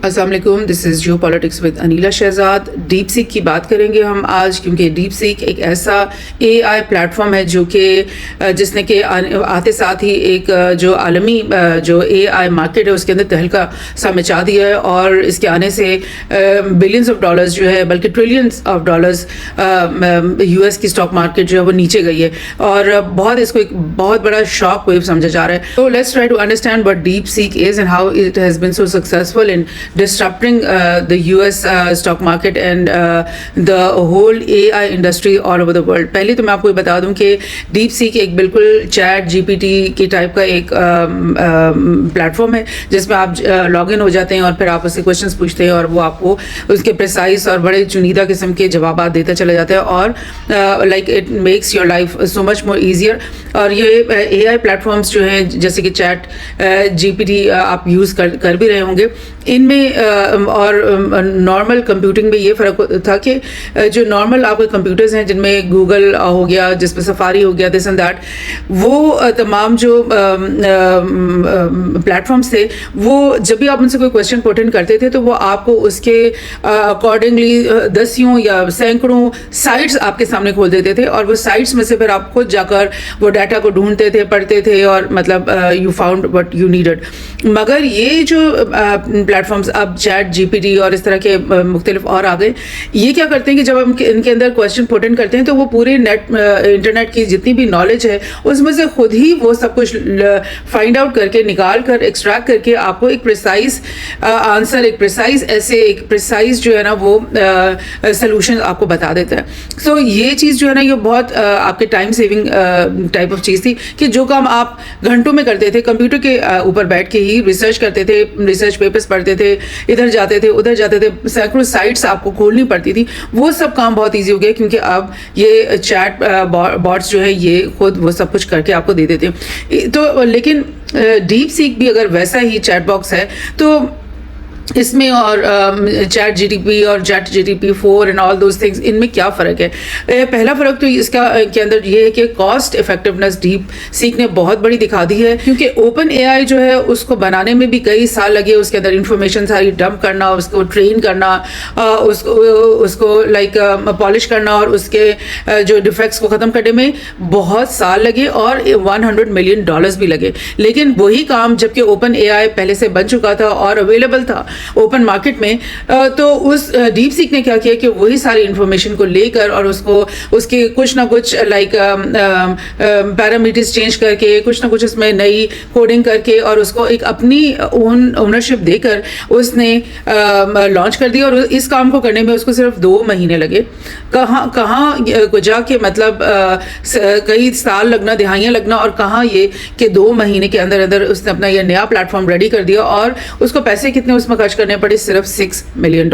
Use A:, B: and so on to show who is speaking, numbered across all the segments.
A: السلام علیکم، this is Geo politics with Anila Shahzad. DeepSeek کی بات کریں گے ہم آج، کیونکہ ڈیپ سیک ایک ایسا اے آئی پلیٹ فارم ہے جو کہ جس نے کہ آتے ساتھ ہی ایک جو عالمی جو اے آئی مارکیٹ ہے اس کے اندر تہلکہ سا مچا دیا ہے، اور اس کے آنے سے بلینز آف ڈالرز جو ہے بلکہ trillions of dollars U S کی اسٹاک مارکیٹ جو ہے وہ نیچے گئی ہے، اور بہت اس کو ایک بہت بڑا شاک ویو سمجھا جا رہا ہے. تو let's try to understand what DeepSeek is and how it has been so successful in disrupting the US stock market and the whole AI industry all over the world. پہلے تو میں آپ کو بتا دوں کہ ڈیپ سیک ایک بالکل چیٹ جی پی ٹی کی ٹائپ کا ایک پلیٹ فارم ہے جس میں آپ لاگ ان ہو جاتے ہیں اور پھر آپ اس سے کوشچنس پوچھتے ہیں اور وہ آپ کو اس کے پریسائز اور بڑے چنیدہ قسم کے جوابات دیتا چلا جاتا ہے، اور like it makes your life so much more easier. اور یہ اے آئی پلیٹ فارمس جو ہیں جیسے کہ چیٹ جی پی ٹی آپ یوز کر بھی رہے ہوں گے، ان میں اور نارمل کمپیوٹنگ میں یہ فرق تھا کہ جو نارمل آپ کے کمپیوٹرز ہیں جن میں گوگل ہو گیا، جس میں سفاری ہو گیا، دس اینڈ دیٹ، وہ تمام جو پلیٹ فارمس تھے وہ جب بھی آپ ان سے کوئی کویشچن پٹ ان کرتے تھے تو وہ آپ کو اس کے اکارڈنگلی دسیوں یا سینکڑوں سائٹس آپ کے سامنے کھول دیتے تھے، اور وہ سائٹس میں سے پھر آپ خود جا کر وہ ڈیٹا کو ڈھونڈتے تھے، پڑھتے تھے، اور مطلب you found what you needed. مگر یہ جو پلیٹ فارمس اب چیٹ جی پی ٹی اور اس طرح کے مختلف اور آ گئے، یہ کیا کرتے ہیں کہ جب ہم ان کے اندر کویشچن پٹ ان کرتے ہیں تو وہ پورے انٹرنیٹ کی جتنی بھی نالج ہے اس میں سے خود ہی وہ سب کچھ فائنڈ آؤٹ کر کے نکال کر ایکسٹریکٹ کر کے آپ کو ایک پریسائز آنسر، ایک پریسائز ایسے، ایک پریسائز جو ہے نا وہ سلوشن آپ کو بتا دیتا ہے. سو یہ چیز جو ہے نا یہ بہت آپ کے time saving type of cheese تھی کہ جو کام آپ گھنٹوں میں کرتے تھے کمپیوٹر کے اوپر بیٹھ کے ہی ریسرچ کرتے تھے، ریسرچ پیپرز پڑھتے تھے، ادھر جاتے تھے ادھر جاتے تھے، سینکڑوں سائٹس آپ کو کھولنی پڑتی تھی، وہ سب کام بہت ایزی ہو گیا کیونکہ اب یہ چیٹ باٹس جو ہے یہ خود وہ سب کچھ کر کے آپ کو دے دیتے ہیں. تو لیکن ڈیپ سیک بھی اگر ویسا ہی چیٹ باکس ہے تو اس میں اور چیٹ جی ٹی پی اور chat G T P 4 and all those things, ان میں کیا فرق ہے؟ پہلا فرق تو اس کا کے اندر یہ ہے کہ کاسٹ افیکٹونیس ڈیپ سیک نے بہت بڑی دکھا دی ہے، کیونکہ اوپن اے آئی جو ہے اس کو بنانے میں بھی کئی سال لگے، اس کے اندر انفارمیشن ساری ڈمپ کرنا، اس کو ٹرین کرنا، اس کو لائک پالش کرنا، اور اس کے جو ڈیفیکٹس کو ختم کرنے میں بہت سال لگے، اور $100 ملین بھی لگے. لیکن وہی کام جبکہ اوپن اے آئی پہلے سے بن چکا تھا اور اویلیبل تھا اوپن مارکیٹ میں، تو اس ڈیپ سیک نے کیا کیا کہ وہی ساری انفارمیشن کو لے کر اور اس کے کچھ نہ کچھ لائک پیرامیٹرز چینج کر کے، کچھ نہ کچھ اس میں نئی کوڈنگ کر کے، اور اس کو ایک اپنی اونرشپ دے کر اس نے لانچ کر دیا. اور اس کام کو کرنے میں اس کو صرف 2 مہینے لگے. کہاں جا کے مطلب کئی سال لگنا، دہائیاں لگنا، اور کہاں یہ کہ 2 مہینے کے اندر اندر اس نے اپنا یہ نیا پلیٹ فارم ریڈی کر دیا. اور اس کو پیسے کتنے اس میں خرچ کرنے پڑے؟ صرف $6 ملین.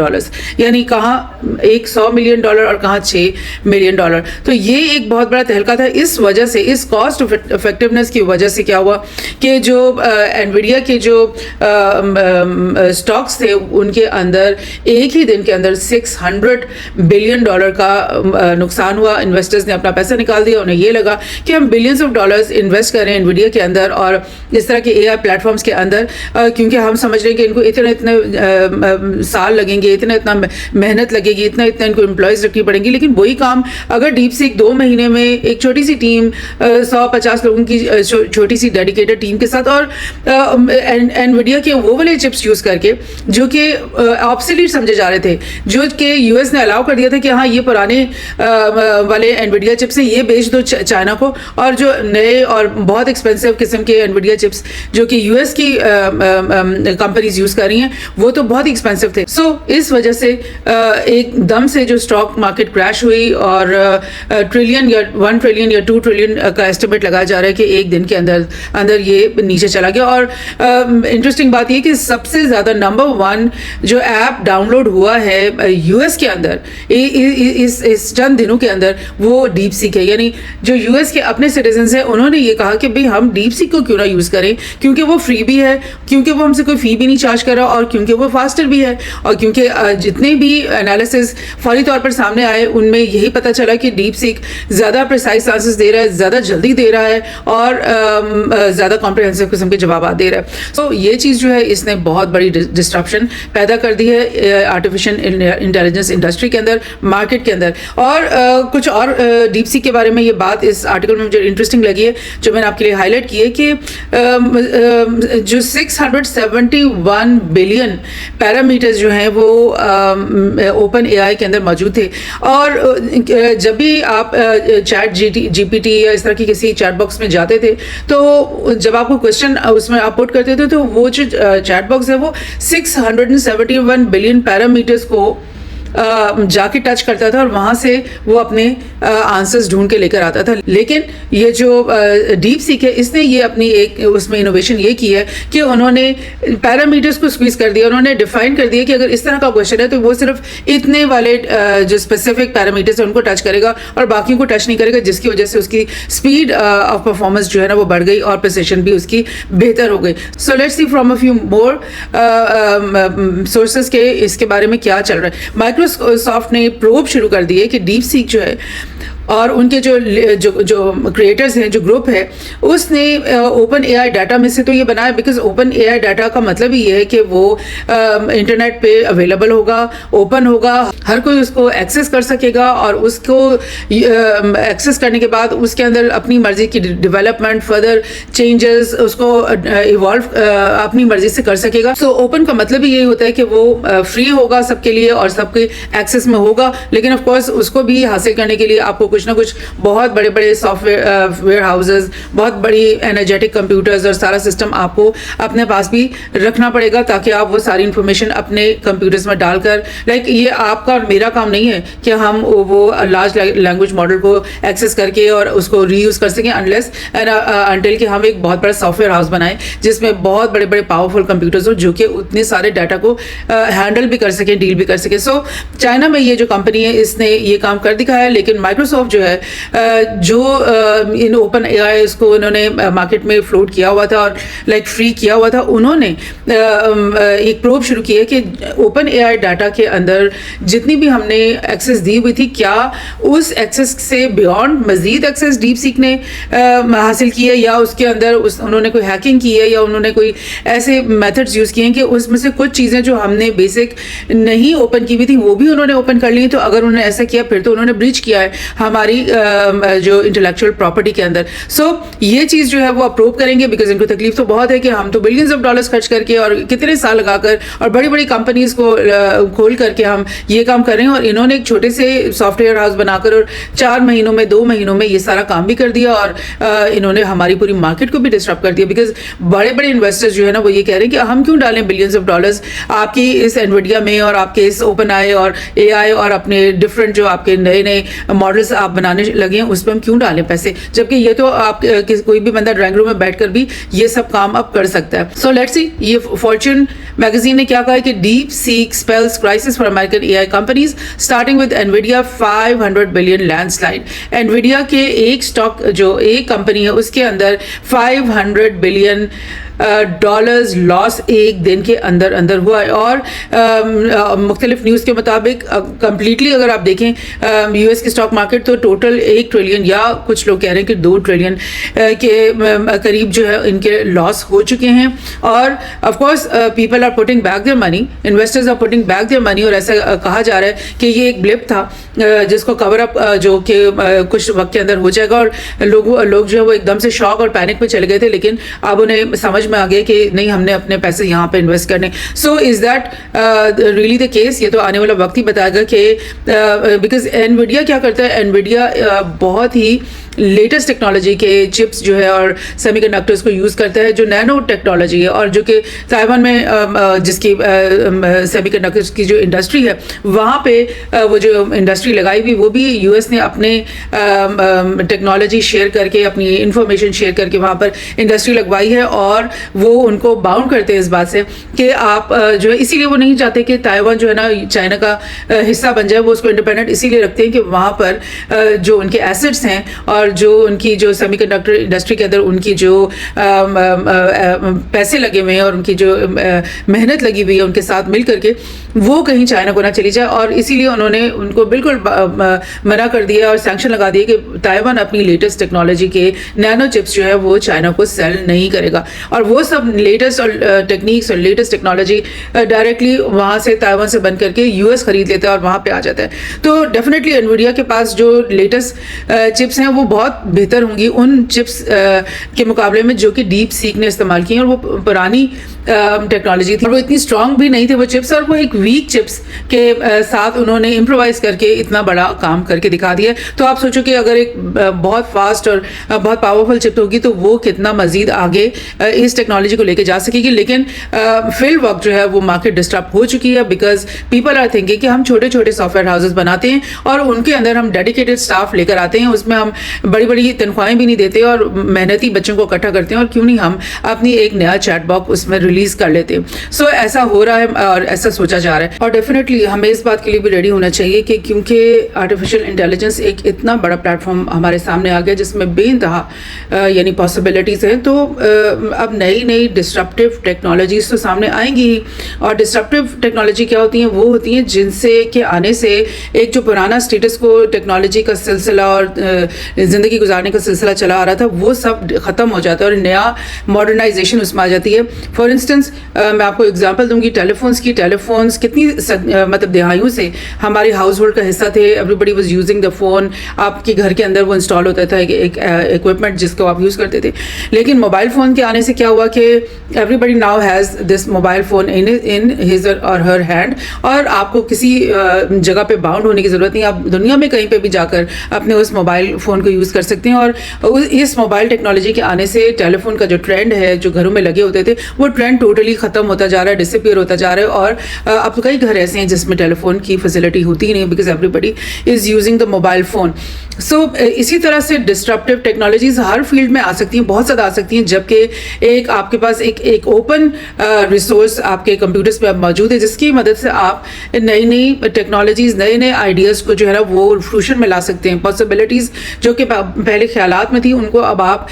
A: یعنی کہاں ایک $100 ملین اور کہاں $6 ملین. تو یہ ایک بہت بڑا تہلکہ تھا. اس وجہ سے، اس کاسٹ افیکٹونیس کی وجہ سے کیا ہوا کہ جو انویڈیا کے جو اسٹاکس تھے ان کے اندر ایک ہی دن کے اندر $600 بلین کا نقصان ہوا. انویسٹرز نے اپنا پیسہ نکال دیا. انہیں یہ لگا کہ ہم بلینز آف ڈالرز انویسٹ کریں انویڈیا کے اندر اور اس طرح کے اے آئی پلیٹ فارمس کے اندر، کیونکہ ہم سمجھ رہے ہیں کہ ان کو اتنے سال لگیں گے، اتنا محنت لگے گی، اتنا ان کو امپلائیز رکھنی پڑیں گی. لیکن وہی کام اگر ڈیپ سیک 2 مہینے میں ایک چھوٹی سی ٹیم 150 لوگوں کی چھوٹی سی ڈیڈیکیٹڈ ٹیم کے ساتھ، اور انویڈیا کے وہ والے چپس یوز کر کے جو کہ آبسلیٹ سمجھے جا رہے تھے، جو کہ یو ایس نے الاؤ کر دیا تھا کہ ہاں یہ پرانے والے انویڈیا چپس ہیں، یہ بیچ دو چائنا کو، اور جو نئے اور بہت ایکسپینسو قسم کے انویڈیا چپس جو کہ یو ایس کی کمپنیز یوز کر رہی ہیں وہ تو بہت ایکسپینسو تھے. سو اس وجہ سے ایک دم سے جو اسٹاک مارکیٹ کریش ہوئی، اور ٹریلین یا 1 ٹریلین یا 2 ٹریلین کا ایسٹیمیٹ لگایا جا رہا ہے کہ ایک دن کے اندر یہ نیچے چلا گیا. اور انٹرسٹنگ بات یہ کہ سب سے زیادہ نمبر 1 جو ایپ ڈاؤن لوڈ ہوا ہے یو ایس کے اندر اس چند دنوں کے اندر وہ ڈیپ سیک ہے. یعنی جو یو ایس کے اپنے سٹیزنز ہیں انہوں نے یہ کہا کہ بھئی ہم ڈیپ سیک کو کیوں نہ یوز کریں، کیونکہ وہ فری بھی ہے، کیونکہ وہ ہم سے کوئی فی بھی نہیں چارج کر رہا، اور کیونکہ کیونکہ وہ فاسٹر بھی ہے اور کیونکہ جتنے بھی انالیسز فوری طور پر سامنے آئے ان میں یہی پتہ چلا کہ ڈیپ سیک زیادہ پریسائز آنسرز دے رہا ہے, زیادہ جلدی دے رہا ہے اور زیادہ کمپریہنسو قسم کے جوابات دے رہا ہے. سو یہ چیز جو ہے اس نے بہت بڑی ڈسٹرپشن پیدا کر دی ہے آرٹیفیشل انٹیلیجنس انڈسٹری کے اندر, مارکیٹ کے اندر. اور کچھ اور ڈیپ سیک کے بارے میں یہ بات اس آرٹیکل میں مجھے انٹرسٹنگ لگی ہے جو میں نے آپ کے لیے ہائی لائٹ کی ہے کہ جو 671 بلین پیرامیٹرز جو ہیں وہ اوپن اے آئی کے اندر موجود تھے. اور جب بھی آپ چیٹ جی پی ٹی یا اس طرح کی کسی چیٹ باکس میں جاتے تھے تو جب آپ کو کوشچن اس میں آپ پٹ کرتے تھے تو وہ جو چیٹ باکس ہے وہ 671 بلین پیرامیٹرز کو جا کے ٹچ کرتا تھا اور وہاں سے وہ اپنے آنسرز ڈھونڈ کے لے کر آتا تھا. لیکن یہ جو ڈیپ سیک ہے اس نے یہ اپنی ایک اس میں انوویشن یہ کی ہے کہ انہوں نے پیرامیٹرز کو اسکویز کر دیا, انہوں نے ڈیفائن کر دیا کہ اگر اس طرح کا کوشچن ہے تو وہ صرف اتنے والے جو اسپیسیفک پیرامیٹرز ہیں ان کو ٹچ کرے گا اور باقیوں کو ٹچ نہیں کرے گا, جس کی وجہ سے اس کی اسپیڈ آف پرفارمنس جو ہے نا وہ بڑھ گئی اور پریسیشن بھی اس کی بہتر ہو گئی. So let's see from a few more sources کے اس کے بارے میں کیا چل رہا ہے. مائکروسافٹ نے پروب شروع کر دی ہے کہ ڈیپ سیک جو ہے اور ان کے جو کریٹرز ہیں, جو گروپ ہے, اس نے اوپن اے آئی ڈاٹا میں سے تو یہ بنایا because open a I data کا مطلب ہی یہ ہے کہ وہ انٹرنیٹ پہ اویلیبل ہوگا, اوپن ہوگا, ہر کوئی اس کو ایکسیس کر سکے گا اور اس کو ایکسیس کرنے کے بعد اس کے اندر اپنی مرضی کی ڈیولپمنٹ, فردر چینجز اس کو ایوالو اپنی مرضی سے کر سکے گا. سو اوپن کا مطلب ہی یہی ہوتا ہے کہ وہ فری ہوگا سب کے لیے اور سب کے ایکسیس میں ہوگا, لیکن آف کورس اس کو بھی حاصل کرنے کے لیے آپ کو کچھ نہ کچھ بہت بڑے بڑے سافٹ ویئر ہاؤسز, بہت بڑی انرجیٹک کمپیوٹرز اور سارا سسٹم آپ کو اپنے پاس بھی رکھنا پڑے گا تاکہ آپ وہ ساری انفارمیشن اپنے کمپیوٹرز میں ڈال کر, لائک یہ آپ کا اور میرا کام نہیں ہے کہ ہم وہ لارج لینگویج ماڈل کو ایکسیس کر کے اور اس کو ری یوز کر سکیں انلیس انٹل کہ ہم ایک بہت بڑا سافٹ ویئر ہاؤس بنائیں جس میں بہت بڑے بڑے پاورفل کمپیوٹرز ہوں جو کہ اتنے سارے ڈاٹا کو ہینڈل بھی کر سکیں, ڈیل بھی کر سکیں. سو چائنا میں یہ جو کمپنی ہے اس نے یہ کام کر دکھایا, لیکن مائکروسافٹ جو ہے جو ان اوپن اے آئی اس کو انہوں نے مارکیٹ میں فلوٹ کیا ہوا تھا اور لائک فری کیا ہوا تھا, انہوں نے ایک پروب شروع کی ہے کہ اوپن اے آئی ڈاٹا کے اندر جتنی بھی ہم نے ایکسیس دی ہوئی تھی کیا اس ایکسیس سے بیونڈ مزید ایکسیس ڈیپ سیک نے حاصل کی ہے یا اس کے اندر انہوں نے کوئی ہیکنگ کی ہے یا انہوں نے کوئی ایسے میتھڈز یوز کیے ہیں کہ اس میں سے کچھ چیزیں جو ہم نے بیسک نہیں اوپن کی ہوئی تھی وہ بھی انہوں نے اوپن کر لی. تو اگر انہوں نے ایسا کیا پھر تو انہوں نے بریچ کیا ہے ہماری جو انٹلیکچوئل پراپرٹی کے اندر. سو یہ چیز جو ہے وہ اپروو کریں گے بیکاز ان کو تکلیف تو بہت ہے کہ ہم تو بلینز آف ڈالرز خرچ کر کے اور کتنے سال لگا کر اور بڑی بڑی کمپنیز کو کھول کر کے ہم یہ کام کر رہے ہیں اور انہوں نے ایک چھوٹے سے سافٹ ویئر ہاؤس بنا کر اور 4 مہینوں میں 2 مہینوں میں یہ سارا کام بھی کر دیا اور انہوں نے ہماری پوری مارکیٹ کو بھی ڈسٹرب کر دیا بیکاز بڑے بڑے انویسٹرز جو ہے نا وہ یہ کہہ رہے ہیں کہ ہم کیوں ڈالیں بلینز آف ڈالرز آپ کی اس انویڈیا میں اور آپ کے اس اوپن آئی اور اے آئی اور اپنے ڈفرینٹ جو آپ کے نئے نئے ماڈلس آپ بنانے لگے ہیں اس پہ ہم کیوں ڈالیں پیسے, جبکہ یہ تو آپ کوئی بھی بندہ ڈرائنگ روم میں بیٹھ کر بھی یہ سب کام اب کر سکتا ہے. سو لیٹس سی یہ فارچون میگزین نے کیا کہا ہے کہ DeepSeek spells crisis for American A I companies starting with Nvidia 500 billion landslide. Nvidia کے ایک اسٹاک جو ایک کمپنی ہے اس کے اندر 500 بلین ڈالرز لاس ایک دن کے اندر اندر ہوا ہے اور مختلف نیوز کے مطابق کمپلیٹلی اگر آپ دیکھیں یو ایس کی اسٹاک مارکیٹ تو ٹوٹل 1 ٹریلین یا کچھ لوگ کہہ رہے ہیں کہ 2 ٹریلین کے قریب جو ہے ان کے لاس ہو چکے ہیں. اور of course people are putting back their money, investors are putting back their money اور ایسا کہا جا رہا ہے کہ یہ ایک بلپ تھا جس کو کور اپ جو کہ کچھ وقت کے اندر ہو جائے گا اور لوگ جو ہے وہ ایک دم سے شاک اور پینک میں چلے گئے تھے لیکن اب انہیں سمجھ میں آ گیا کہ نہیں ہم نے اپنے پیسے یہاں پہ انویسٹ کرنے. So is that really the case? یہ تو آنے والا وقت ہی بتائے گا کہ بیکاز انویڈیا کیا کرتا ہے, انویڈیا بہت ہی لیٹسٹ ٹیکنالوجی کے چپس جو ہے اور سیمی کنڈکٹرز کو یوز کرتا ہے جو نینو ٹیکنالوجی ہے اور جو کہ تائیوان میں جس کی سیمی کنڈکٹرز کی جو انڈسٹری ہے وہاں پہ وہ جو انڈسٹری لگائی ہوئی وہ بھی یو ایس نے اپنے ٹیکنالوجی شیئر کر کے اپنی انفارمیشن شیئر کر کے وہاں پر انڈسٹری لگوائی ہے اور وہ ان کو باؤنڈ کرتے ہیں اس بات سے کہ آپ جو ہے اسی لیے وہ نہیں چاہتے کہ تائیوان جو ہے نا چائنا کا حصہ بن جائے, وہ اس کو انڈیپینڈنٹ اسی لیے رکھتے ہیں کہ وہاں پر جو ان کے ایسٹس ہیں اور اور جو ان کی جو سیمی کنڈکٹر انڈسٹری کے اندر ان کی جو پیسے لگے ہوئے ہیں اور ان کی جو محنت لگی ہوئی ہے ان کے ساتھ مل کر کے، وہ کہیں چائنا کو نہ چلی جائے. اور اسی لیے انہوں نے ان کو بالکل منع کر دیا اور سینکشن لگا دیے کہ تائیوان اپنی لیٹسٹ ٹیکنالوجی کے نینو چپس جو ہے وہ چائنا کو سیل نہیں کرے گا. اور وہ سب لیٹسٹ اور ٹیکنیکس اور لیٹسٹ ٹیکنالوجی ڈائریکٹلی وہاں سے تائیوان سے بن کر کے یو ایس خرید لیتا ہے اور وہاں پہ آ جاتا ہے. تو ڈیفینیٹلی انویڈیا کے پاس جو لیٹسٹ چپس ہیں وہ بہت بہتر ہوں گی ان چپس کے مقابلے میں جو کہ ڈیپ سیک نے استعمال کی ہیں. اور وہ پرانی ٹیکنالوجی تھی اور وہ اتنی اسٹرانگ بھی نہیں تھے وہ چپس، اور وہ ایک ویک چپس کے ساتھ انہوں نے امپرووائز کر کے اتنا بڑا کام کر کے دکھا دیا. تو آپ سوچو کہ اگر ایک بہت فاسٹ اور بہت پاورفل چپ ہوگی تو وہ کتنا مزید آگے اس ٹیکنالوجی کو لے کے جا سکے گی. لیکن فی الوقت جو ہے وہ مارکیٹ ڈسٹرب ہو چکی ہے بیکاز پیپل آر تھنکنگ کہ ہم چھوٹے چھوٹے سافٹ ویئر ہاؤسز بناتے ہیں اور ان کے اندر ہم ڈیڈیکیٹڈ اسٹاف لے کر آتے ہیں، اس میں ہم بڑی بڑی تنخواہیں بھی نہیں دیتے اور محنتی بچوں کو اکٹھا کرتے ہیں، اور کیوں نہیں ہم اپنی ایک نیا چیٹ باکس اس میں ریلیز کر لیتے ہیں. سو ایسا ہو رہا ہے اور ایسا سوچا جا رہا ہے. اور ڈیفینیٹلی ہمیں اس بات کے لیے بھی ریڈی ہونا چاہیے کہ کیونکہ آرٹیفیشیل انٹیلیجنس ایک اتنا بڑا پلیٹ فارم ہمارے سامنے آ گیا جس میں بے انتہا یعنی پاسبلٹیز ہیں. تو اب نئی ڈسٹرپٹیو ٹیکنالوجیز تو سامنے آئیں گی. اور ڈسٹرپٹیو ٹیکنالوجی کیا ہوتی ہیں؟ وہ ہوتی ہیں جن سے کے آنے سے ایک جو پرانا اسٹیٹس کو ٹیکنالوجی کا سلسلہ اور زندگی گزارنے کا سلسلہ چلا آ رہا تھا وہ سب ختم ہو جاتا ہے اور نیا ماڈرنائزیشن اس میں آ جاتی ہے. فار انسٹنس میں آپ کو ایگزامپل دوں گی ٹیلی فونس کتنی مطلب دہائیوں سے ہمارے ہاؤس ہولڈ کا حصہ تھے. Everybody was using the phone. آپ کے گھر کے اندر وہ انسٹال ہوتا تھا ایک اکوپمنٹ جس کو آپ یوز کرتے تھے. لیکن موبائل فون کے آنے سے کیا ہوا کہ everybody now has this mobile phone in his or her hand. اور آپ کو کسی جگہ پہ باؤنڈ ہونے کی ضرورت نہیں. آپ دنیا میں کہیں پہ بھی جا کر اپنے اس موبائل فون کو یوز کر سکتے ہیں. اور اس موبائل ٹیکنالوجی کے آنے سے ٹیلی فون کا جو ٹرینڈ ہے جو گھروں میں لگے ہوتے تھے وہ ٹرینڈ ٹوٹلی ختم ہوتا جا رہا ہے، ڈس اپیئر ہوتا جا رہا ہے. اور اب کئی گھر ایسے ہیں جس میں ٹیلی فون کی فیسلٹی ہوتی ہی نہیں because everybody is using the mobile phone. So اسی طرح سے ڈسٹرپٹیو ٹیکنالوجیز ہر فیلڈ میں آ سکتی ہیں، بہت زیادہ آ سکتی ہیں، جبکہ ایک آپ کے پاس ایک اوپن ریسورس آپ کے کمپیوٹرز پہ موجود ہے جس کی مدد سے آپ نئی ٹیکنالوجیز نئے آئیڈیاز کو جو ہے نا وہ فیوژن میں لا سکتے ہیں. پاسبلٹیز جو کہ پہلے خیالات میں تھی ان کو اب آپ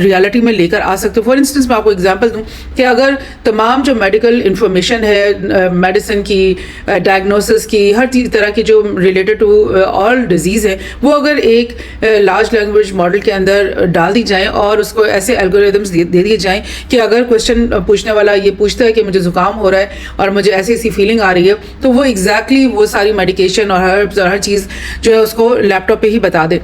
A: ریالٹی میں لے کر آ سکتے ہو. فار انسٹنس میں آپ کو ایگزامپل دوں کہ اگر تمام جو میڈیکل انفارمیشن ہے میڈیسن کی ڈائگنوسس کی ہر طرح کی جو ریلیٹڈ ٹو آل ڈیزیز ہے وہ اگر ایک لارج لینگویج ماڈل کے اندر ڈال دی جائیں اور اس کو ایسے الگوریدمس دے دیے جائیں کہ اگر کوشچن پوچھنے والا یہ پوچھتا ہے کہ مجھے زکام ہو رہا ہے اور مجھے ایسی فیلنگ آ رہی ہے تو وہ ایگزیکٹلی وہ ساری میڈیکیشن اور ہر چیز جو ہے اس کو لیپ ٹاپ پہ ہی بتا دے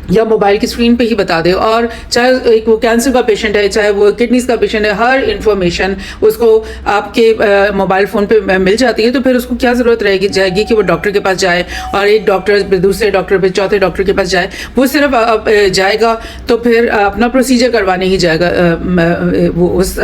A: یا موبائل کی اسکرین پہ ہی بتا دے. اور چاہے ایک وہ کینسر کا پیشنٹ ہے چاہے وہ کڈنیز کا پیشنٹ ہے ہر انفارمیشن اس کو آپ کے موبائل فون پہ مل جاتی ہے. تو پھر اس کو کیا ضرورت رہے گی جائے گی کہ وہ ڈاکٹر کے پاس جائے اور ایک ڈاکٹر پھر دوسرے ڈاکٹر پھر چوتھے ڈاکٹر کے پاس جائے. وہ صرف جائے گا تو پھر اپنا پروسیجر کروانے ہی جائے گا وہ اس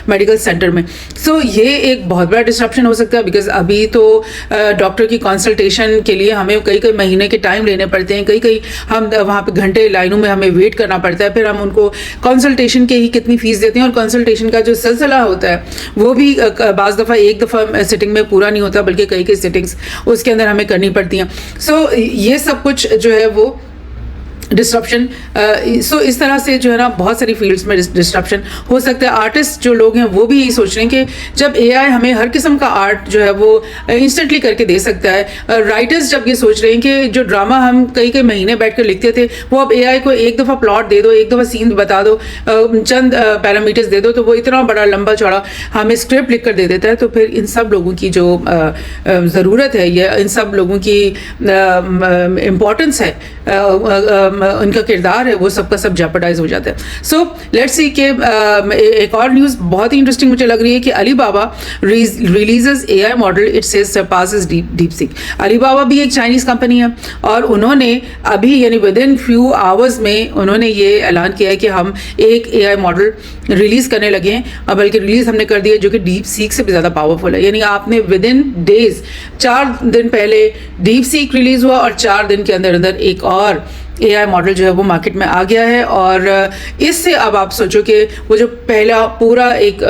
A: میڈیکل سینٹر میں. سو یہ ایک بہت بڑا ڈسرپشن ہو سکتا ہے بیکاز ابھی تو ڈاکٹر کی کنسلٹیشن کے لیے ہمیں کئی مہینے کے ٹائم لینے پڑتے ہیں. کئی ہم وہاں پہ گھنٹے لائنوں میں ہمیں ویٹ کرنا پڑتا ہے. پھر ہم ان کو کنسلٹیشن کے ہی کتنی فیس دیتے ہیں اور کنسلٹیشن کا جو سلسلہ ہوتا ہے وہ بھی بعض دفعہ ایک دفعہ سٹنگ میں پورا نہیں ہوتا بلکہ کئی سٹنگز اس کے اندر ہمیں کرنی پڑتی ہیں. سو یہ سب کچھ جو ہے وہ ڈسٹرپشن. سو اس طرح سے جو ہے نا بہت ساری فیلڈس میں ڈسٹرپشن ہو سکتا ہے. آرٹسٹ جو لوگ ہیں وہ بھی یہی سوچ رہے ہیں کہ جب اے آئی ہمیں ہر قسم کا آرٹ جو ہے وہ انسٹنٹلی کر کے دے سکتا ہے. رائٹرز جب یہ سوچ رہے ہیں کہ جو ڈرامہ ہم کئی مہینے بیٹھ کر لکھتے تھے وہ اب اے آئی کو ایک دفعہ پلاٹ دے دو ایک دفعہ سین بتا دو چند پیرامیٹرز دے دو تو وہ اتنا بڑا لمبا چوڑا ہمیں اسکرپٹ لکھ کر دے دیتا ہے. تو پھر ان سب لوگوں کی جو ضرورت ہے یا ان سب لوگوں کی امپورٹنس ہے ان کا کردار ہے وہ سب کا سب جیپرڈائز ہو جاتا ہے. سو لیٹس سی کہ ایک اور نیوز بہت ہی انٹرسٹنگ مجھے لگ رہی ہے کہ Alibaba releases A I model it says surpasses DeepSeek. Alibaba بھی ایک چائنیز کمپنی ہے اور انہوں نے ابھی یعنی ود ان فیو آورز میں انہوں نے یہ اعلان کیا ہے کہ ہم ایک اے آئی ماڈل ریلیز کرنے لگے ہیں. بلکہ ریلیز ہم نے کر دیا جو کہ ڈیپ سیک سے بھی زیادہ پاورفل ہے. یعنی آپ نے ود ان ڈیز 4 دن پہلے ڈیپ سیک ریلیز ہوا اور 4 دن کے اندر ایک اور اے آئی ماڈل جو ہے وہ مارکیٹ میں آ گیا ہے. اور اس سے اب آپ سوچو کہ وہ جو پہلا پورا ایک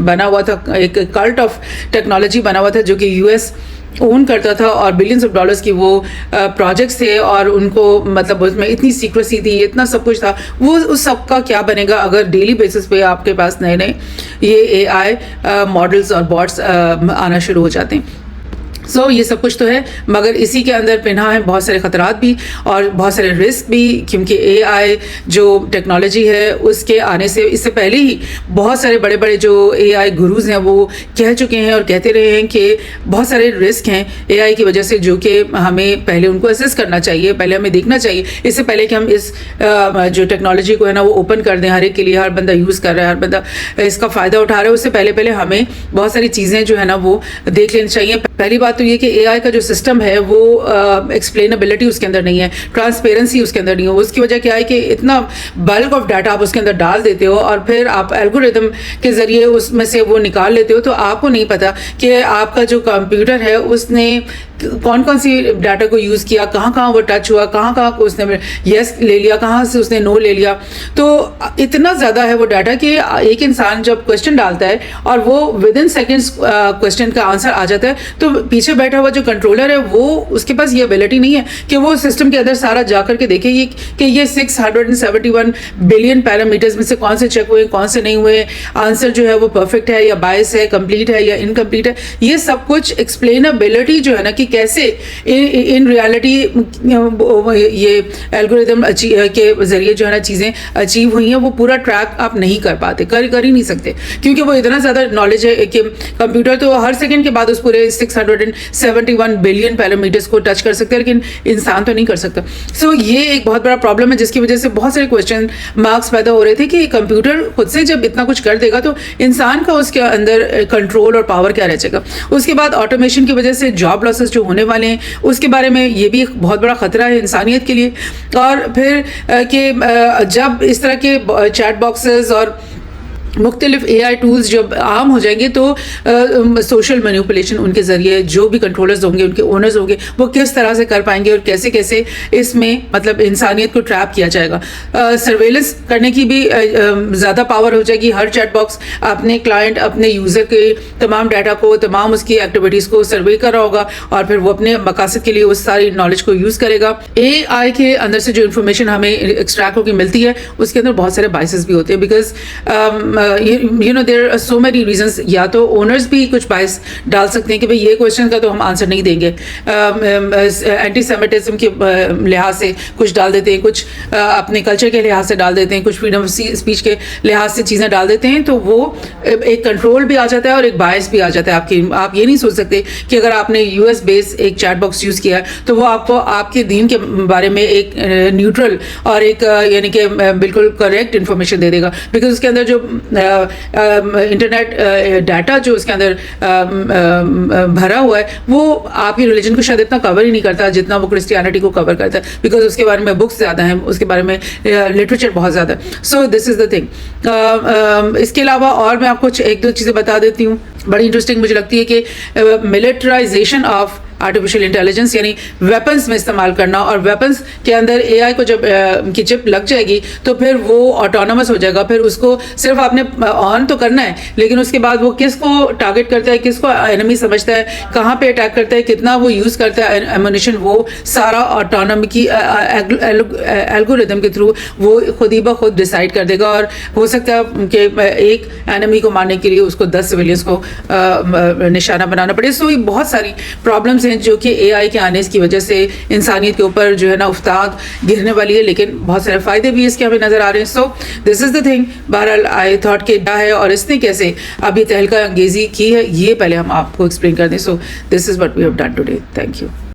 A: بنا ہوا تھا ایک کلٹ آف ٹیکنالوجی بنا ہوا تھا جو کہ یو ایس اون کرتا تھا اور بلینس آف ڈالرز کی وہ پروجیکٹس تھے اور ان کو مطلب اس میں اتنی سیکریسی تھی, اتنا سب کچھ تھا, وہ اس سب کا کیا بنے گا اگر ڈیلی بیسس پہ آپ کے پاس نئے نئے یہ اے آئی ماڈلس اور باٹس آنا شروع ہو جاتے ہیں. سو یہ سب کچھ تو ہے, مگر اسی کے اندر پنہا ہے بہت سارے خطرات بھی اور بہت سارے رسک بھی, کیونکہ اے آئی جو ٹیکنالوجی ہے اس کے آنے سے اس سے پہلے ہی بہت سارے بڑے بڑے جو اے آئی گروز ہیں وہ کہہ چکے ہیں اور کہتے رہے ہیں کہ بہت سارے رسک ہیں اے آئی کی وجہ سے, جو کہ ہمیں پہلے ان کو اسیس کرنا چاہیے, پہلے ہمیں دیکھنا چاہیے اس سے پہلے کہ ہم اس جو ٹیکنالوجی کو ہے نا وہ اوپن کر دیں ہر ایک کے لیے, ہر بندہ یوز کر رہا ہے, ہر بندہ اس کا فائدہ اٹھا رہا ہے. اس سے پہلے ہمیں بہت ساری چیزیں جو ہے نا وہ دیکھ لینی چاہیے. پہلی بات تو یہ کہ اے آئی کا جو سسٹم ہے وہ ایکسپلینیبلٹی اس کے اندر نہیں ہے, ٹرانسپیرنسی اس کے اندر نہیں ہے. اس کی وجہ کیا ہے کہ اتنا بلک آف ڈاٹا آپ اس کے اندر ڈال دیتے ہو اور پھر آپ الگوریتم کے ذریعے اس میں سے وہ نکال لیتے ہو, تو آپ کو نہیں پتا کہ آپ کا جو کمپیوٹر ہے اس نے کون سی ڈاٹا کو یوز کیا, کہاں وہ ٹچ ہوا, کہاں کو اس نے یس لے لیا, کہاں سے اس نے نو لے لیا. تو اتنا زیادہ ہے وہ ڈاٹا کہ ایک انسان جب کوشچن ڈالتا ہے اور وہ ود ان سیکنڈس کوشچن کا آنسر آ جاتا ہے, تو پیچھے بیٹھا ہوا جو کنٹرولر ہے وہ اس کے پاس یہ ابیلٹی نہیں ہے کہ وہ سسٹم کے اندر سارا جا کر کے دیکھے کہ یہ 671 بلین پیرامیٹرز میں سے کون سے چیک ہوئے, کون سے نہیں ہوئے, آنسر جو ہے وہ پرفیکٹ ہے یا بائس ہے, کمپلیٹ ہے یا انکمپلیٹ ہے. یہ سب کچھ ایکسپلینیبلٹی جو ہے نا کہ کیسے ان ریالٹی یہ الگوریتم کے ذریعے جو ہے نا چیزیں اچیو ہوئی ہیں, وہ پورا ٹریک آپ نہیں کر پاتے, کر ہی نہیں سکتے, کیونکہ وہ اتنا زیادہ نالج ہے کہ کمپیوٹر تو ہر سیکنڈ کے بعد اس پورے 671 بلین پیرامیٹرز کو ٹچ کر سکتے ہیں, لیکن انسان تو نہیں کر سکتا. سو یہ ایک بہت بڑا پرابلم ہے جس کی وجہ سے بہت سارے کوشچن مارکس پیدا ہو رہے تھے کہ کمپیوٹر خود سے جب اتنا کچھ کر دے گا تو انسان کا اس کے اندر کنٹرول اور پاور کیا رہ جائے گا. اس کے بعد آٹومیشن کی وجہ سے جاب لاسز جو ہونے والے ہیں اس کے بارے میں یہ بھی ایک بہت بڑا خطرہ ہے انسانیت کے لیے. اور پھر کہ جب اس طرح کے چیٹ باکسز اور مختلف اے آئی ٹولز جب عام ہو جائیں گے تو سوشل مینیپولیشن ان کے ذریعے جو بھی کنٹرولرز ہوں گے, ان کے اونرز ہوں گے, وہ کس طرح سے کر پائیں گے اور کیسے اس میں مطلب انسانیت کو ٹریپ کیا جائے گا. سرویلنس کرنے کی بھی زیادہ پاور ہو جائے گی. ہر چیٹ باکس اپنے کلائنٹ, اپنے یوزر کے تمام ڈاٹا کو, تمام اس کی ایکٹیویٹیز کو سروے کر رہا ہوگا اور پھر وہ اپنے مقاصد کے لیے اس ساری نالج کو یوز کرے گا. اے آئی کے اندر سے جو انفارمیشن ہمیں ایکسٹریکٹ ہو کے ملتی ہے اس کے اندر بہت سارے بائسز بھی ہوتے ہیں, because there are so many reasons. یا تو اونرز بھی کچھ بائس ڈال سکتے ہیں کہ بھئی یہ کوشچن کا تو ہم آنسر نہیں دیں گے, اینٹی سیمیٹزم کے لحاظ سے کچھ ڈال دیتے ہیں, کچھ اپنے کلچر کے لحاظ سے ڈال دیتے ہیں, کچھ فریڈم آف اسپیچ کے لحاظ سے چیزیں ڈال دیتے ہیں, تو وہ ایک کنٹرول بھی آ جاتا ہے اور ایک بائس بھی آ جاتا ہے. آپ یہ نہیں سوچ سکتے کہ اگر آپ نے یو ایس بیس ایک چیٹ باکس یوز کیا ہے تو وہ آپ کو آپ کے دین کے بارے میں ایک نیوٹرل اور ایک یعنی کہ بالکل کریکٹ انفارمیشن دے دے گا, بیکاز اس کے اندر جو انٹرنیٹ ڈاٹا جو اس کے اندر بھرا ہوا ہے وہ آپ کی ریلیجن کو شاید اتنا کور ہی نہیں کرتا جتنا وہ کرسچینٹی کو کور کرتا ہے, بیکاز اس کے بارے میں بکس زیادہ ہیں, اس کے بارے میں لٹریچر بہت زیادہ ہے. سو دس از دا تھنگ. اس کے علاوہ اور میں آپ کو ایک دو چیزیں بتا دیتی ہوں, بڑی انٹرسٹنگ مجھے لگتی ہے کہ ملٹرائزیشن آف آرٹیفیشیل انٹیلیجنس یعنی ویپنس میں استعمال کرنا, اور ویپنس کے اندر اے آئی کو جب کی چپ لگ جائے گی تو پھر وہ آٹونومس ہو جائے گا. پھر اس کو صرف آپ نے آن تو کرنا ہے, لیکن اس کے بعد وہ کس کو ٹارگٹ کرتا ہے, کس کو اینمی سمجھتا ہے, کہاں پہ اٹیک کرتا ہے, کتنا وہ یوز کرتا ہے ایمونیشن, وہ سارا آٹونومی کی الگوریتم کے تھرو وہ خود ہی بخود ڈیسائیڈ کر دے گا. اور ہو سکتا ہے کہ ایک اینمی کو مارنے کے لیے اس کو 10 سویلینس کو نشانہ بنانا پڑے. سو یہ بہت ساری پرابلمس ہیں جو کہ اے آئی کے آنے کی وجہ سے انسانیت کے اوپر جو ہے نا افتاد گرنے والی ہے, لیکن بہت سارے فائدے بھی اس کے ہمیں نظر آ رہے ہیں. سو دس از دا تھنگ. بہرحال آئی تھاٹ کہ کیا ہے اور اس نے کیسے اب یہ تہلکہ انگیزی کی ہے یہ پہلے ہم آپ کو ایکسپلین کر دیں. So this is what we have done today. Thank you.